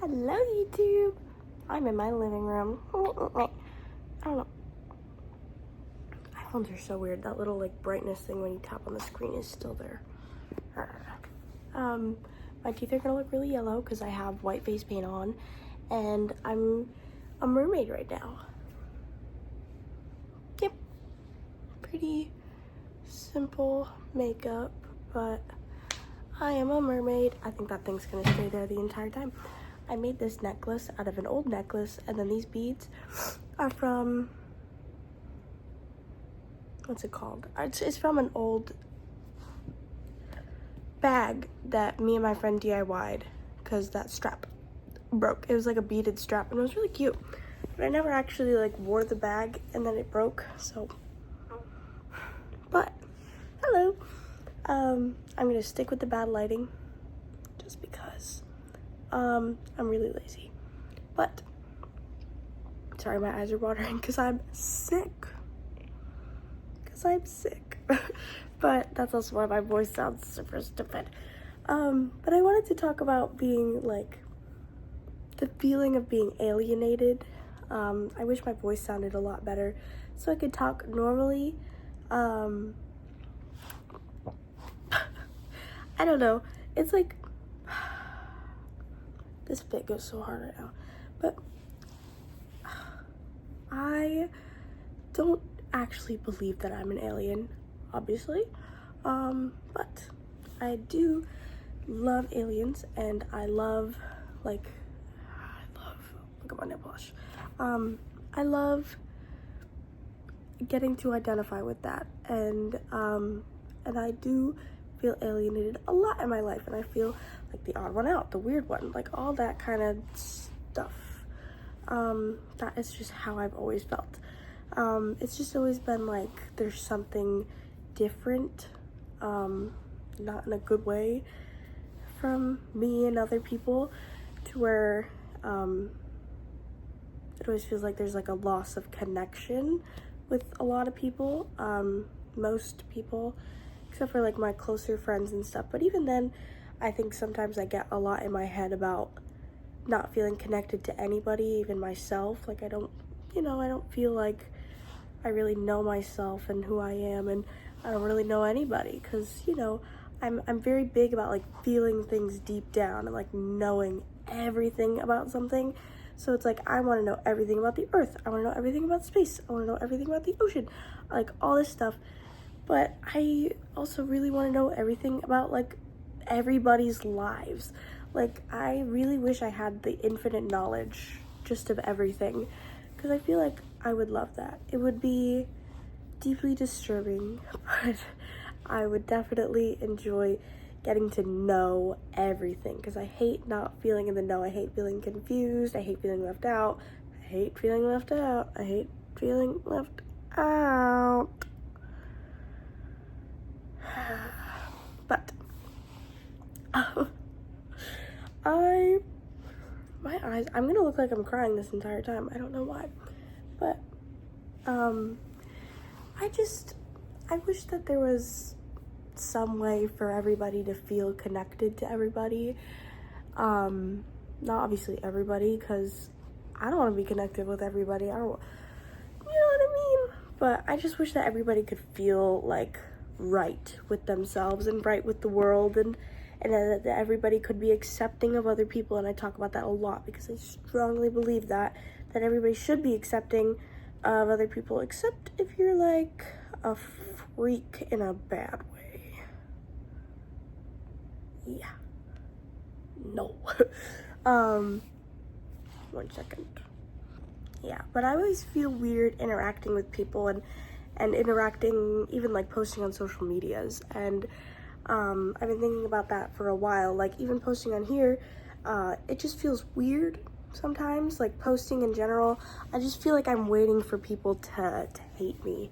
Hello, YouTube. I'm in my living room. I don't know. iPhones are so weird. That little like brightness thing when you tap on the screen is still there. My teeth are gonna look really yellow because I have white face paint on, and I'm a mermaid right now. Yep. Pretty simple makeup, but I am a mermaid. I think that thing's gonna stay there the entire time. I made this necklace out of an old necklace, and then these beads are from, what's it called? It's from an old bag that me and my friend DIY'd because that strap broke. It was like a beaded strap, and it was really cute. But I never actually like wore the bag, and then it broke, so. But, hello. I'm gonna stick with the bad lighting just because I'm really lazy. But sorry, my eyes are watering because I'm sick. But that's also why my voice sounds super stupid. But I wanted to talk about being like the feeling of being alienated. I wish my voice sounded a lot better so I could talk normally. I don't know. It's like, this bit goes so hard right now. But I don't actually believe that I'm an alien, obviously. But I do love aliens, and I love, look at my nail polish. I love getting to identify with that, and I do feel alienated a lot in my life, and I feel like the odd one out, the weird one, like all that kind of stuff. That is just how I've always felt. It's just always been like there's something different, not in a good way, from me and other people, to where it always feels like there's like a loss of connection with a lot of people, most people, except for like my closer friends and stuff. But even then, I think sometimes I get a lot in my head about not feeling connected to anybody, even myself. Like I don't feel like I really know myself and who I am, and I don't really know anybody, because I'm very big about like feeling things deep down and like knowing everything about something. So it's like I want to know everything about the earth, I want to know everything about space, I want to know everything about the ocean, like all this stuff. But I also really want to know everything about like everybody's lives. Like I really wish I had the infinite knowledge just of everything, because I feel like I would love that. It would be deeply disturbing, but I would definitely enjoy getting to know everything, because I hate not feeling in the know. I hate feeling confused. I hate feeling left out. I hate feeling left out. I hate feeling left out. But my eyes, I'm gonna look like I'm crying this entire time. I don't know why, but I wish that there was some way for everybody to feel connected to everybody. Not obviously everybody, because I don't want to be connected with everybody. I don't, you know what I mean? But I just wish that everybody could feel like right with themselves and right with the world, and that everybody could be accepting of other people. And I talk about that a lot because I strongly believe that everybody should be accepting of other people, except if you're like a freak in a bad way. Yeah. No. 1 second. Yeah, but I always feel weird interacting with people and interacting, even like posting on social medias. And I've been thinking about that for a while. Like even posting on here, it just feels weird sometimes. Like posting in general, I just feel like I'm waiting for people to hate me.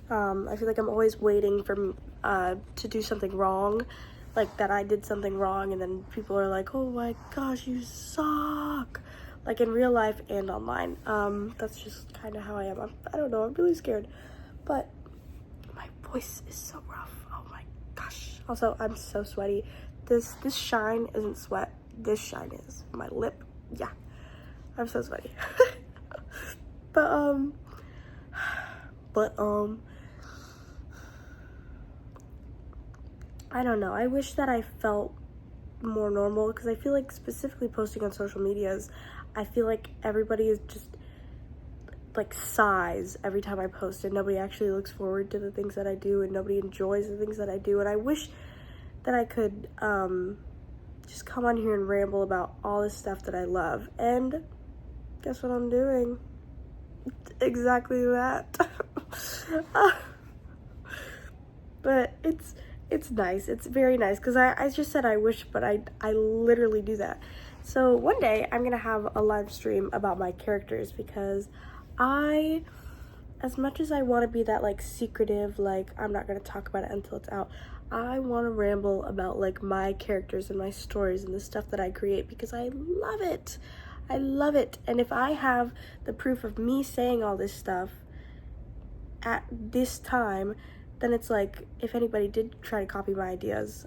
I feel like I'm always waiting for to do something wrong, like that I did something wrong, and then people are like, oh my gosh, you suck, like in real life and online. That's just kind of how I am. I don't know, I'm really scared, but my voice is so rough. Oh my gosh. Also, I'm so sweaty. This shine isn't sweat, this shine is. My lip Yeah, I'm so sweaty. but I don't know. I wish that I felt more normal, because I feel like specifically posting on social medias, I feel like everybody is just like sighs every time I post, and nobody actually looks forward to the things that I do, and nobody enjoys the things that I do. And I wish that I could just come on here and ramble about all this stuff that I love. And guess what I'm doing? Exactly that. But it's nice. It's very nice, because I just said I wish, but I literally do that. So one day I'm gonna have a live stream about my characters, because as much as I want to be that like secretive, like I'm not gonna talk about it until it's out, I want to ramble about like my characters and my stories and the stuff that I create, because I love it. I love it. And if I have the proof of me saying all this stuff at this time, then it's like, if anybody did try to copy my ideas,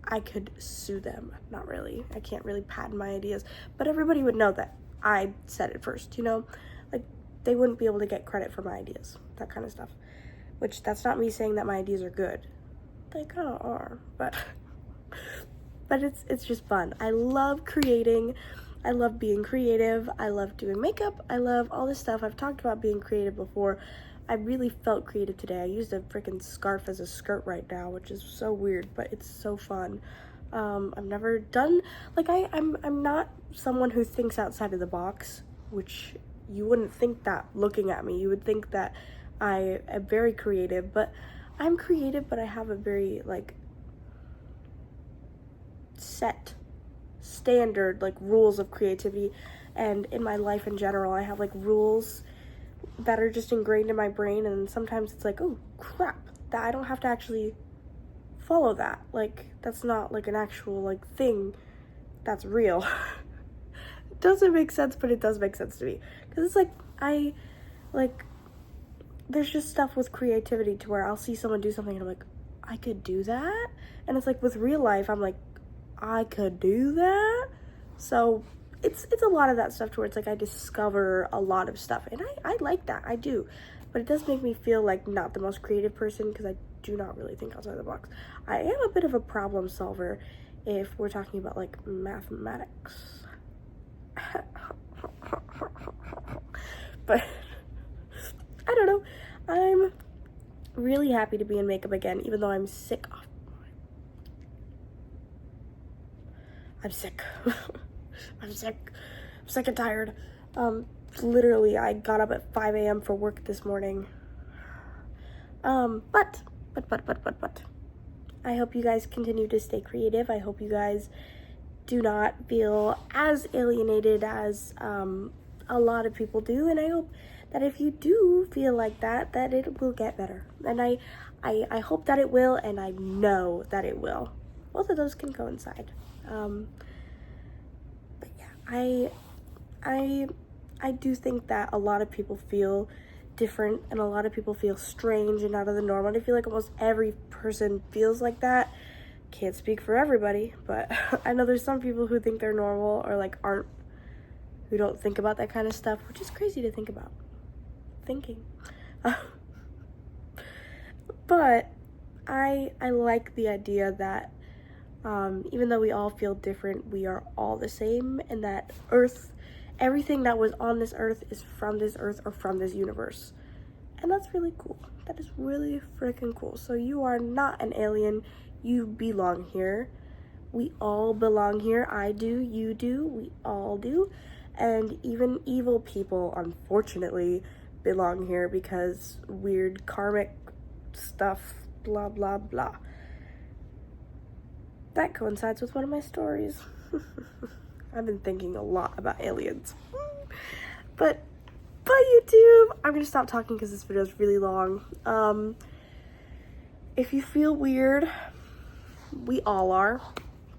I could sue them. Not really. I can't really patent my ideas, but everybody would know that I said it first, you know? Like, they wouldn't be able to get credit for my ideas, that kind of stuff. Which, that's not me saying that my ideas are good. They kind of are, but it's just fun. I love creating. I love being creative. I love doing makeup. I love all this stuff. I've talked about being creative before. I really felt creative today. I used a freaking scarf as a skirt right now, which is so weird, but it's so fun. I've never done, like, I'm not someone who thinks outside of the box, which you wouldn't think that looking at me. You would think that I am very creative, but I'm creative, but I have a very, like, set standard, like, rules of creativity. And in my life in general, I have, like, rules that are just ingrained in my brain, and sometimes it's like, oh crap, that I don't have to actually follow that. Like, that's not like an actual like thing that's real. It doesn't make sense, but it does make sense to me, because it's like there's just stuff with creativity to where I'll see someone do something and I'm like, I could do that. And it's like with real life, I'm like, I could do that. So it's a lot of that stuff to where it's like I discover a lot of stuff, and I like that. I do. But it does make me feel like not the most creative person, because I do not really think outside the box. I am a bit of a problem solver if we're talking about like mathematics. But I don't know. I'm really happy to be in makeup again, even though I'm sick. I'm sick. I'm sick and tired. Literally, I got up at 5 a.m. for work this morning. But, I hope you guys continue to stay creative. I hope you guys do not feel as alienated as, a lot of people do. And I hope that if you do feel like that it will get better. And I hope that it will, and I know that it will. Both of those can coincide. But yeah, I do think that a lot of people feel different, and a lot of people feel strange and out of the norm. And I feel like almost every person feels like that. Can't speak for everybody, but I know there's some people who think they're normal, or like who don't think about that kind of stuff, which is crazy to think about. Thinking. But I like the idea that even though we all feel different, we are all the same, and that everything that was on this earth is from this earth or from this universe. And that's really cool. That is really freaking cool. So you are not an alien. You belong here. We all belong here. I do, you do, we all do. And even evil people, unfortunately, belong here, because weird karmic stuff, blah, blah, blah. That coincides with one of my stories. I've been thinking a lot about aliens. But YouTube, I'm gonna stop talking because this video is really long. If you feel weird, we all are.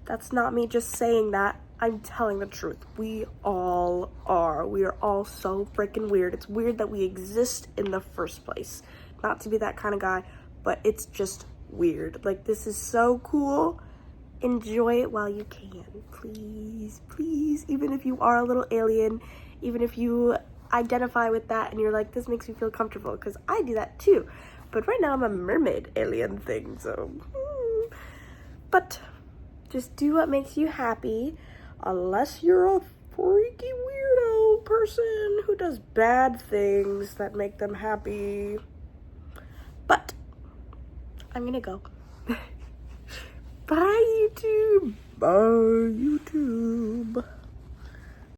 That's not me just saying that. I'm telling the truth. We all are. We are all so freaking weird. It's weird that we exist in the first place. Not to be that kind of guy, but it's just weird. Like, this is so cool. Enjoy it while you can. Please, please. please, even if you are a little alien, even if you identify with that and you're like, this makes me feel comfortable, because I do that too. But right now I'm a mermaid alien thing, so but just do what makes you happy, unless you're a freaky weirdo person who does bad things that make them happy. But I'm gonna go. Bye, YouTube. Bye, YouTube.